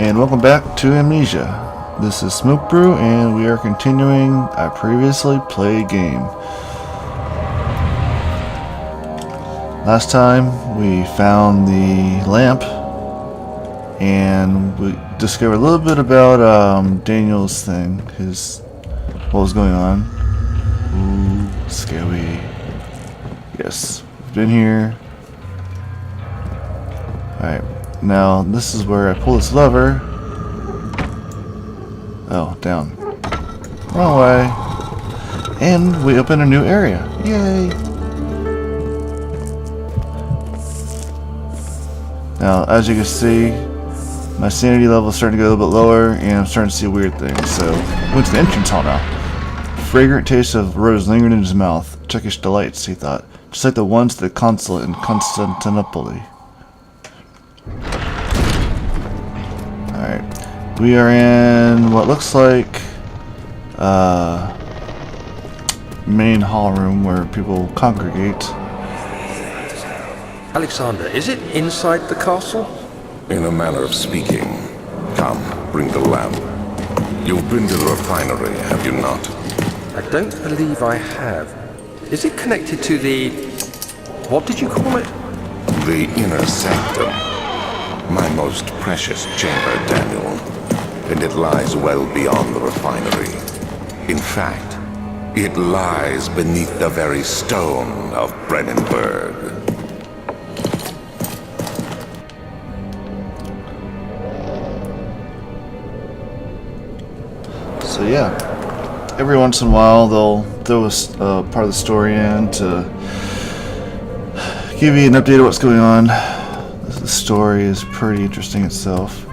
and welcome back to Amnesia. This is Smoke Brew, and we are continuing a previously played game. Last time we found the lamp, and we discovered a little bit about Daniel's thing, what was going on. Ooh, scary. Yes, we've been here. Alright. Now, this is where I pull this lever. Oh, down. Wrong way. And we open a new area. Yay! Now, as you can see, my sanity level is starting to go a little bit lower, and I'm starting to see weird things. So, I went to the entrance hall now. Fragrant taste of rose lingered in his mouth. Turkish delights, he thought. Just like the ones at the consulate in Constantinople. Alright, we are in what looks like main hall room where people congregate. Alexander, is it inside the castle? In a manner of speaking. Come, bring the lamp. You've been to the refinery, have you not? I don't believe I have. Is it connected to the... what did you call it? The inner sanctum. My most precious chamber, Daniel. And it lies well beyond the refinery. In fact, it lies beneath the very stone of Brennenburg. So yeah, every once in a while they'll throw a part of the story in to give you an update of what's going on. The story is pretty interesting itself.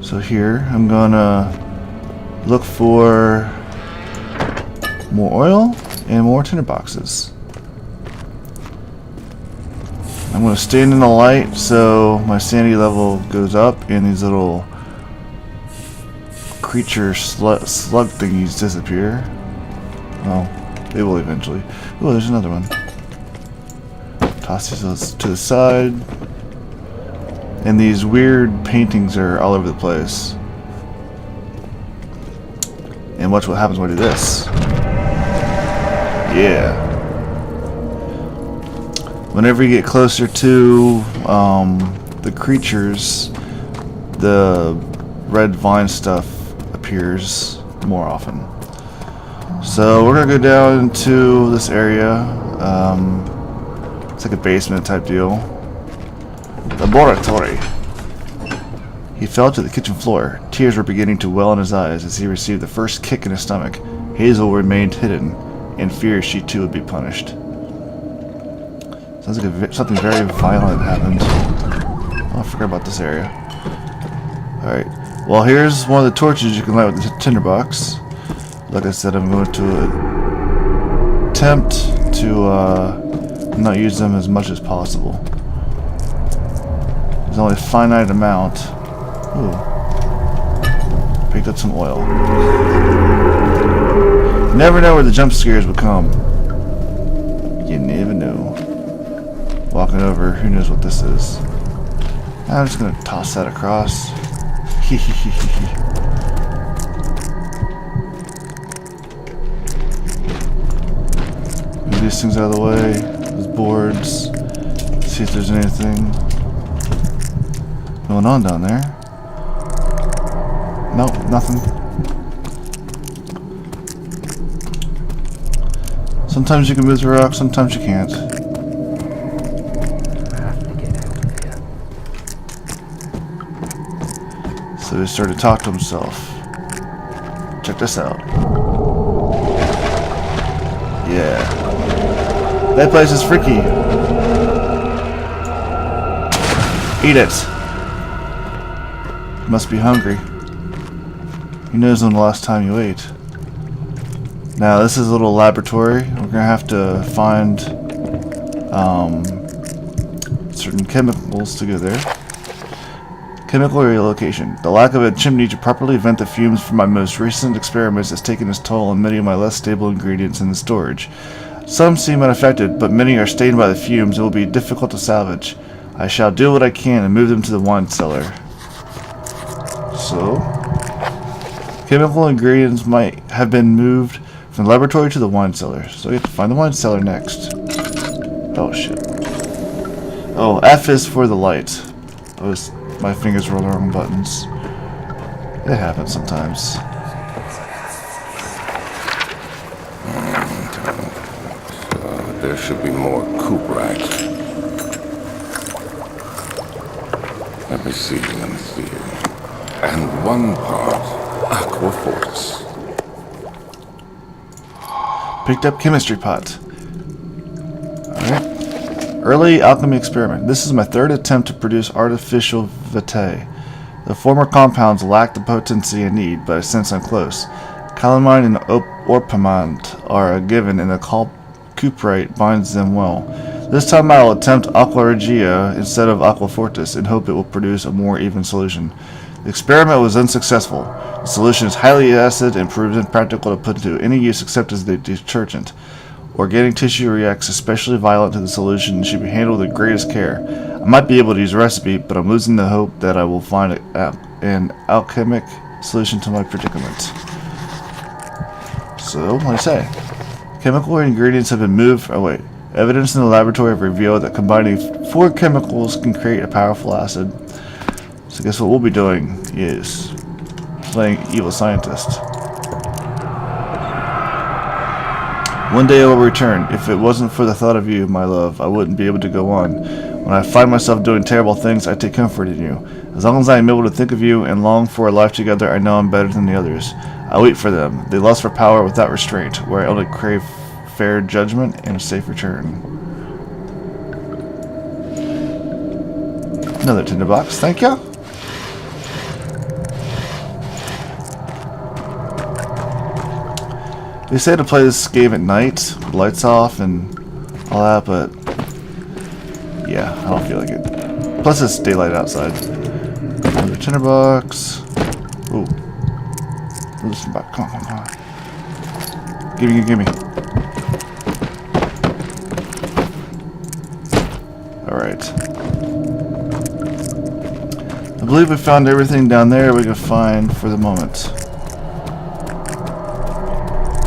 So here, I'm gonna look for more oil and more tinder boxes. I'm gonna stand in the light so my sanity level goes up and these little creature slug thingies disappear. Well, they will eventually. Oh, there's another one. Toss these to the side. And these weird paintings are all over the place. And watch what happens when I do this. Yeah. Whenever you get closer to the creatures, the red vine stuff appears more often. So we're gonna go down into this area. It's like a basement type deal. Laboratory. He fell to the kitchen floor. Tears were beginning to well in his eyes as he received the first kick in his stomach. Hazel remained hidden, in fear she too would be punished. Sounds like something very violent happened. Oh, I forgot about this area. Alright. Well, here's one of the torches you can light with the tinderbox. Like I said, I'm going to attempt to not use them as much as possible. There's only a finite amount. Ooh. Picked up some oil. You never know where the jump scares would come. You never know. Walking over, who knows what this is. I'm just gonna toss that across. Move these things out of the way. Those boards. See if there's anything going on down there. Nope, nothing. Sometimes you can move the rock, sometimes you can't. So he started to talk to himself. Check this out. Yeah. That place is freaky. Eat it. You must be hungry. Who knows when the last time you ate? Now this is a little laboratory. We're gonna have to find certain chemicals to go there. Chemical relocation. The lack of a chimney to properly vent the fumes from my most recent experiments has taken its toll on many of my less stable ingredients in the storage. Some seem unaffected, but many are stained by the fumes and will be difficult to salvage. I shall do what I can and move them to the wine cellar. So, chemical ingredients might have been moved from the laboratory to the wine cellar. So we have to find the wine cellar next. Oh shit. Oh, F is for the light. My fingers were on the wrong buttons. It happens sometimes. There should be more coop racks. Let me see. And one part aqua fortis. Picked up chemistry pot. Alright. Early alchemy experiment. This is my third attempt to produce artificial vitae. The former compounds lack the potency I need, but I sense I'm close. Calamine and orpiment are a given, and the cuprite binds them well. This time I will attempt aqua regia instead of aqua fortis and hope it will produce a more even solution. The experiment was unsuccessful. The solution is highly acid and proves impractical to put to any use except as a detergent. Organic tissue reacts especially violent to the solution and should be handled with the greatest care. I might be able to use a recipe, but I'm losing the hope that I will find an alchemic solution to my predicament. So, what do I say? Chemical ingredients have been moved. Oh wait. Evidence in the laboratory have revealed that combining 4 chemicals can create a powerful acid. So guess what we'll be doing is playing evil scientist. One day I will return. If it wasn't for the thought of you, my love, I wouldn't be able to go on. When I find myself doing terrible things, I take comfort in you. As long as I am able to think of you and long for a life together, I know I'm better than the others. I wait for them. They lust for power without restraint, where I only crave fair judgment and a safe return. Another tinderbox, thank you. They say to play this game at night, lights off and all that, but yeah, I don't feel like it. Plus it's daylight outside. Another tinderbox. Ooh. Listen back. Come on. Gimme. Alright. I believe we found everything down there we could find for the moment.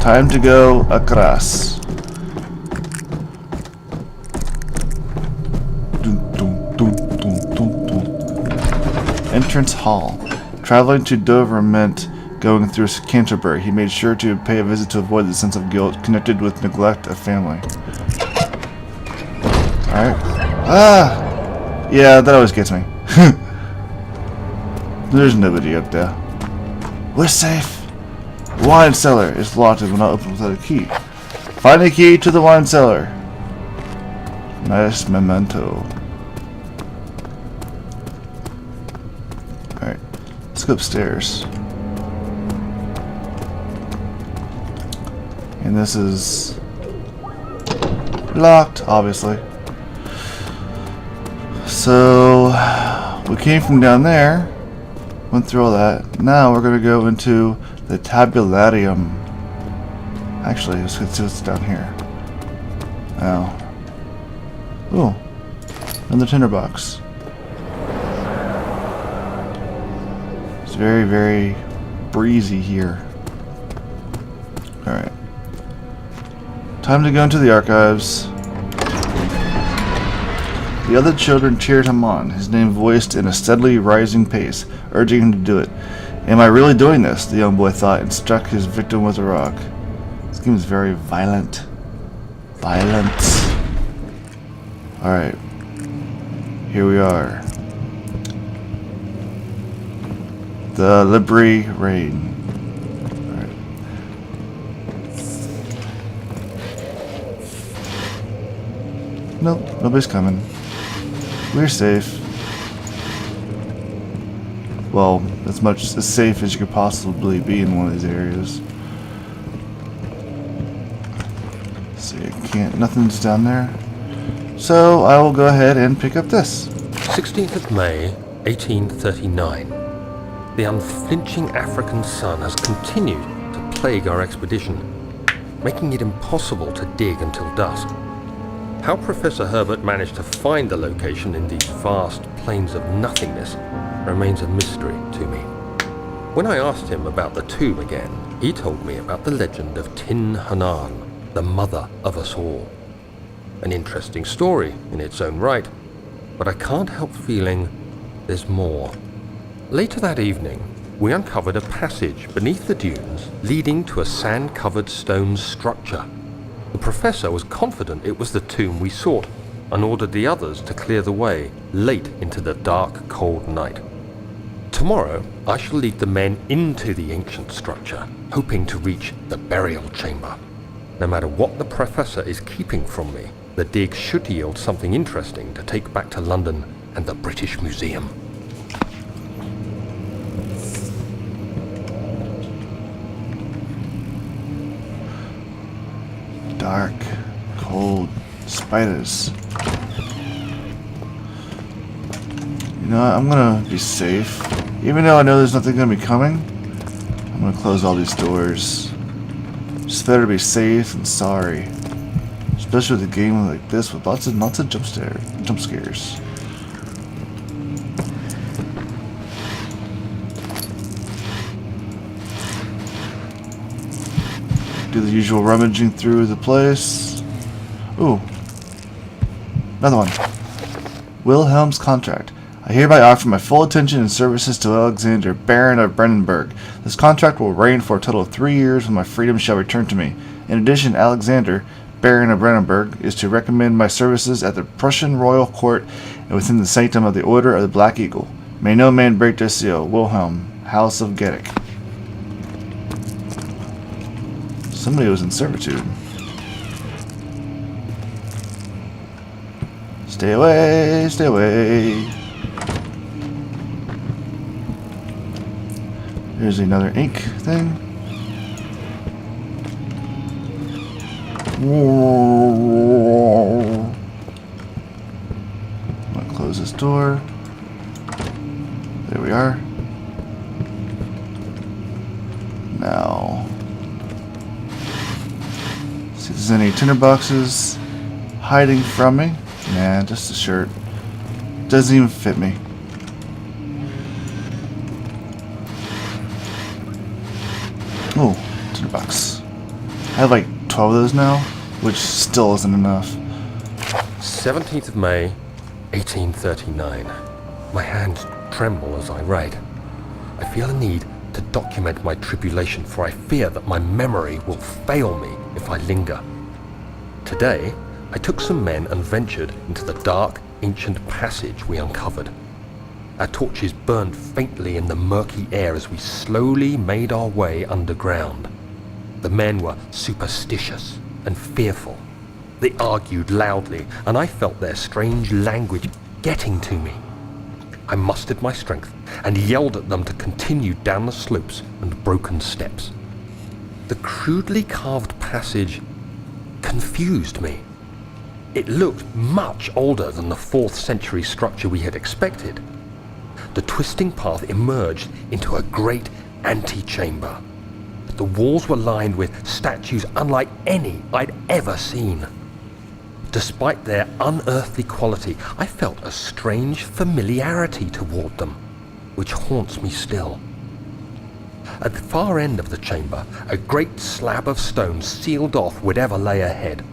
Time to go across. Entrance hall. Traveling to Dover meant going through Canterbury. He made sure to pay a visit to avoid the sense of guilt connected with neglect of family. Alright. Ah! Yeah, that always gets me. There's nobody up there. We're safe. Wine cellar is locked and will not open without a key. Find a key to the wine cellar. Nice memento. Alright, let's go upstairs. And this is locked, obviously. So we came from down there, went through all that. Now we're gonna go into the tabularium. Actually, let's see what's down here. Oh. Ooh. Another tinderbox. It's very, very breezy here. Alright. Time to go into the archives. The other children cheered him on, his name voiced in a steadily rising pace, urging him to do it. Am I really doing this? The young boy thought and struck his victim with a rock. This game is very violent. Violence. Alright. Here we are. The Libri Rain. Alright. Nope, nobody's coming. We're safe. Well, as much as safe as you could possibly be in one of these areas. Let's see, I can't. Nothing's down there. So I will go ahead and pick up this. 16th of May, 1839. The unflinching African sun has continued to plague our expedition, making it impossible to dig until dusk. How Professor Herbert managed to find the location in these vast plains of nothingness remains a mystery to me. When I asked him about the tomb again, he told me about the legend of Tin Hanan, the mother of us all. An interesting story in its own right, but I can't help feeling there's more. Later that evening, we uncovered a passage beneath the dunes leading to a sand-covered stone structure. The professor was confident it was the tomb we sought and ordered the others to clear the way late into the dark, cold night. Tomorrow, I shall lead the men into the ancient structure, hoping to reach the burial chamber. No matter what the professor is keeping from me, the dig should yield something interesting to take back to London and the British Museum. Dark, cold, spiders. You know what? I'm gonna be safe. Even though I know there's nothing gonna be coming, I'm gonna close all these doors. Just better be safe and sorry. Especially with a game like this with lots of jump scares. Do the usual rummaging through the place. Ooh. Another one. Wilhelm's contract. I hereby offer my full attention and services to Alexander, Baron of Brandenburg. This contract will reign for a total of 3 years when my freedom shall return to me. In addition, Alexander, Baron of Brandenburg, is to recommend my services at the Prussian royal court and within the sanctum of the Order of the Black Eagle. May no man break this seal. Wilhelm, House of Geddek. Somebody was in servitude. Stay away, stay away. Here's another ink thing. Whoa. I'm gonna close this door. There we are. Now, see if there's any tinderboxes hiding from me. Nah, just a shirt. Doesn't even fit me. Oh, tinderbox. I have like 12 of those now, which still isn't enough. 17th of May, 1839. My hands tremble as I write. I feel a need to document my tribulation, for I fear that my memory will fail me if I linger. Today, I took some men and ventured into the dark, ancient passage we uncovered. Our torches burned faintly in the murky air as we slowly made our way underground. The men were superstitious and fearful. They argued loudly, and I felt their strange language getting to me. I mustered my strength and yelled at them to continue down the slopes and broken steps. The crudely carved passage confused me. It looked much older than the 4th century structure we had expected. The twisting path emerged into a great antechamber. The walls were lined with statues unlike any I'd ever seen. Despite their unearthly quality, I felt a strange familiarity toward them, which haunts me still. At the far end of the chamber, a great slab of stone sealed off whatever lay ahead.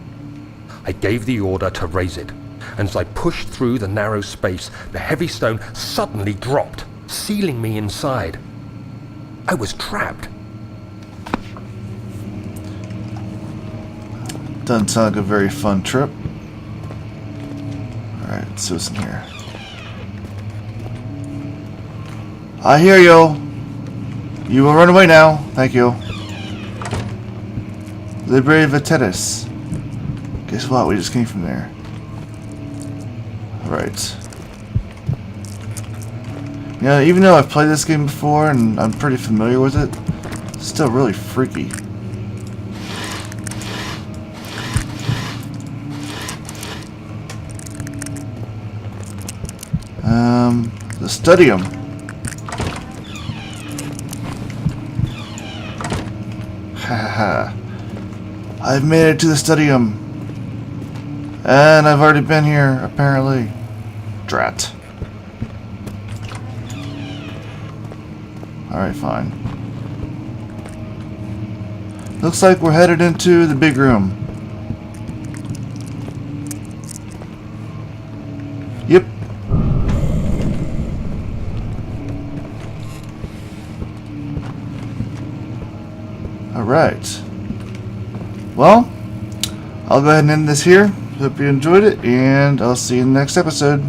I gave the order to raise it, and as I pushed through the narrow space, the heavy stone suddenly dropped, sealing me inside. I was trapped. Doesn't sound like a very fun trip. Alright, let's see what's in here. I hear you. You will run away now. Thank you. Libre Veteris. Guess what? We just came from there. Alright. Yeah, even though I've played this game before and I'm pretty familiar with it, it's still really freaky. The Studium. Haha. I've made it to the Studium. And I've already been here, apparently. Drat. Alright, fine. Looks like we're headed into the big room. Yep. Alright. Well, I'll go ahead and end this here. Hope you enjoyed it, and I'll see you in the next episode.